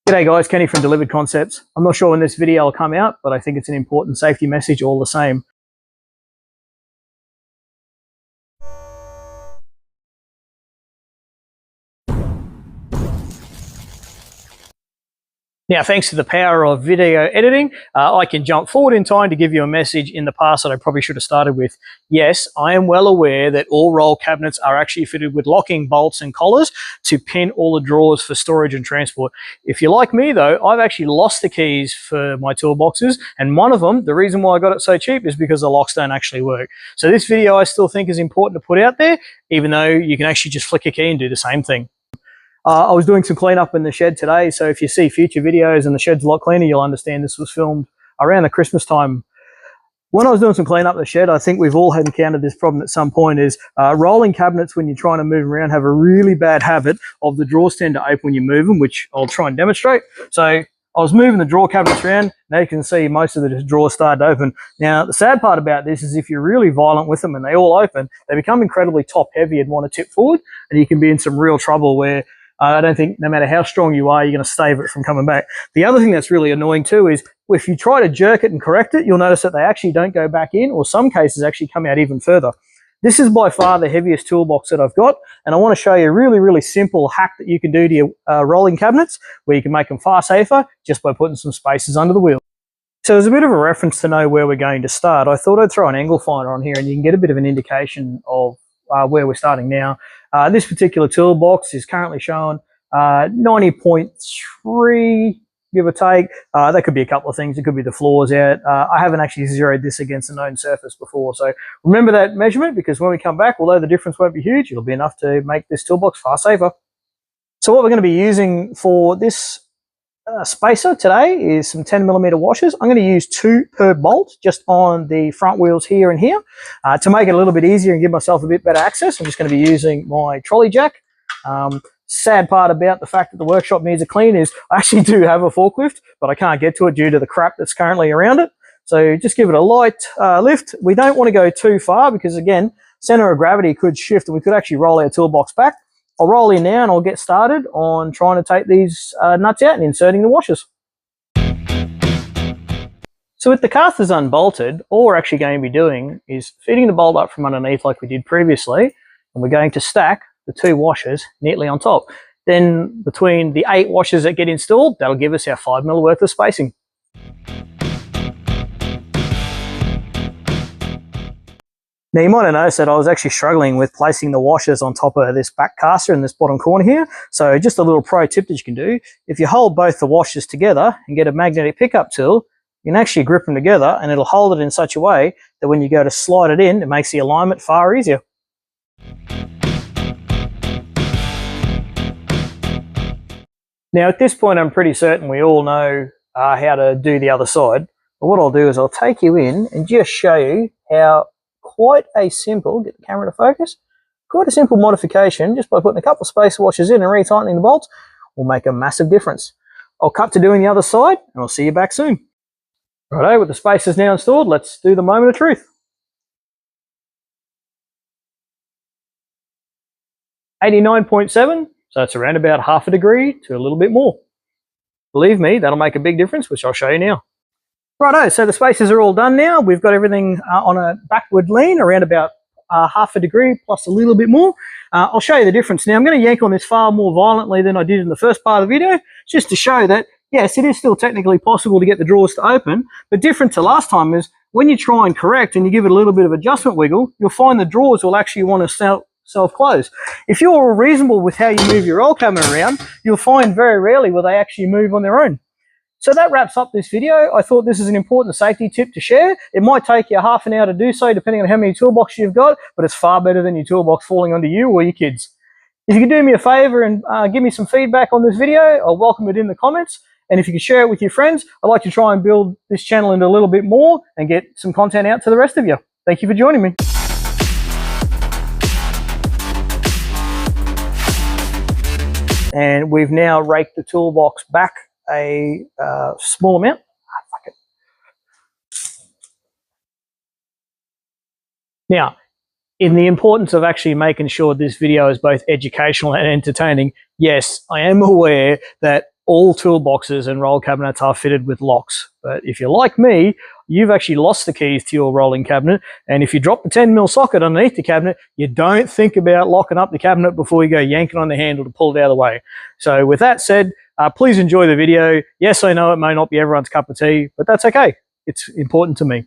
G'day guys, Kenny from Delivered Concepts. I'm not sure when this video will come out, but I think it's an important safety message all the same. Now, thanks to the power of video editing, I can jump forward in time to give you a message in the past that I probably should have started with. Yes, I am well aware that all roll cabinets are actually fitted with locking bolts and collars to pin all the drawers for storage and transport. If you're like me though, I've actually lost the keys for my toolboxes, and one of them, the reason why I got it so cheap is because the locks don't actually work. So this video I still think is important to put out there, even though you can actually just flick a key and do the same thing. I was doing some cleanup in the shed today, so if you see future videos and the shed's a lot cleaner, you'll understand this was filmed around the Christmas time. When I was doing some cleanup in the shed, I think we've all encountered this problem at some point, is rolling cabinets when you're trying to move around have a really bad habit of the drawers tend to open when you move them, which I'll try and demonstrate. So I was moving the drawer cabinets around. Now you can see most of the drawers started to open. Now, the sad part about this is if you're really violent with them and they all open, they become incredibly top heavy and want to tip forward, and you can be in some real trouble where I don't think no matter how strong you are, you're going to stave it from coming back. The other thing that's really annoying too is if you try to jerk it and correct it, you'll notice that they actually don't go back in, or some cases actually come out even further. This is by far the heaviest toolbox that I've got, and I want to show you a really, really simple hack that you can do to your rolling cabinets where you can make them far safer just by putting some spacers under the wheel. So as a bit of a reference to know where we're going to start, I thought I'd throw an angle finder on here and you can get a bit of an indication of where we're starting now. This particular toolbox is currently showing 90.3, give or take. That could be a couple of things. It could be the floors out. I haven't actually zeroed this against a known surface before, so remember that measurement, because when we come back, although the difference won't be huge, it'll be enough to make this toolbox far safer. So what we're going to be using for this spacer today is some 10mm washers. I'm going to use 2 per bolt just on the front wheels here and here. To make it a little bit easier and give myself a bit better access, I'm just going to be using my trolley jack. Sad part about the fact that the workshop needs a clean is I actually do have a forklift, but I can't get to it due to the crap that's currently around it. So just give it a light lift. We don't want to go too far because, again, center of gravity could shift and we could actually roll our toolbox back. I'll roll in now and I'll get started on trying to take these nuts out and inserting the washers. So with the casters unbolted, all we're actually going to be doing is feeding the bolt up from underneath like we did previously, and we're going to stack the 2 washers neatly on top. Then between the 8 washers that get installed, that'll give us our 5mm worth of spacing. Now you might have noticed that I was actually struggling with placing the washers on top of this back caster in this bottom corner here. So just a little pro tip that you can do, if you hold both the washers together and get a magnetic pickup tool, you can actually grip them together and it'll hold it in such a way that when you go to slide it in, it makes the alignment far easier. Now at this point I'm pretty certain we all know how to do the other side, but what I'll do is I'll take you in and just show you how quite a simple, get the camera to focus, quite a simple modification just by putting a couple of spacer washers in and retightening the bolts will make a massive difference. I'll cut to doing the other side and I'll see you back soon. Righto, with the spacers now installed, let's do the moment of truth. 89.7, so it's around about half a degree to a little bit more. Believe me, that'll make a big difference, which I'll show you now. Righto, so the spacers are all done now. We've got everything on a backward lean, around about half a degree plus a little bit more. I'll show you the difference. Now I'm going to yank on this far more violently than I did in the first part of the video, just to show that, yes, it is still technically possible to get the drawers to open, but different to last time is when you try and correct and you give it a little bit of adjustment wiggle, you'll find the drawers will actually want to self-close. If you're reasonable with how you move your roll cabinet around, you'll find very rarely will they actually move on their own. So that wraps up this video. I thought this is an important safety tip to share. It might take you half an hour to do so, depending on how many toolboxes you've got, but it's far better than your toolbox falling onto you or your kids. If you could do me a favor and give me some feedback on this video, I'll welcome it in the comments. And if you could share it with your friends, I'd like to try and build this channel into a little bit more and get some content out to the rest of you. Thank you for joining me. And we've now raked the toolbox back a small amount. Fuck it. Now, in the importance of actually making sure this video is both educational and entertaining, yes, I am aware that all toolboxes and roll cabinets are fitted with locks. But if you're like me, you've actually lost the keys to your rolling cabinet. And if you drop the 10mm socket underneath the cabinet, you don't think about locking up the cabinet before you go yanking on the handle to pull it out of the way. So with that said, please enjoy the video. Yes, I know it may not be everyone's cup of tea, but that's okay. It's important to me.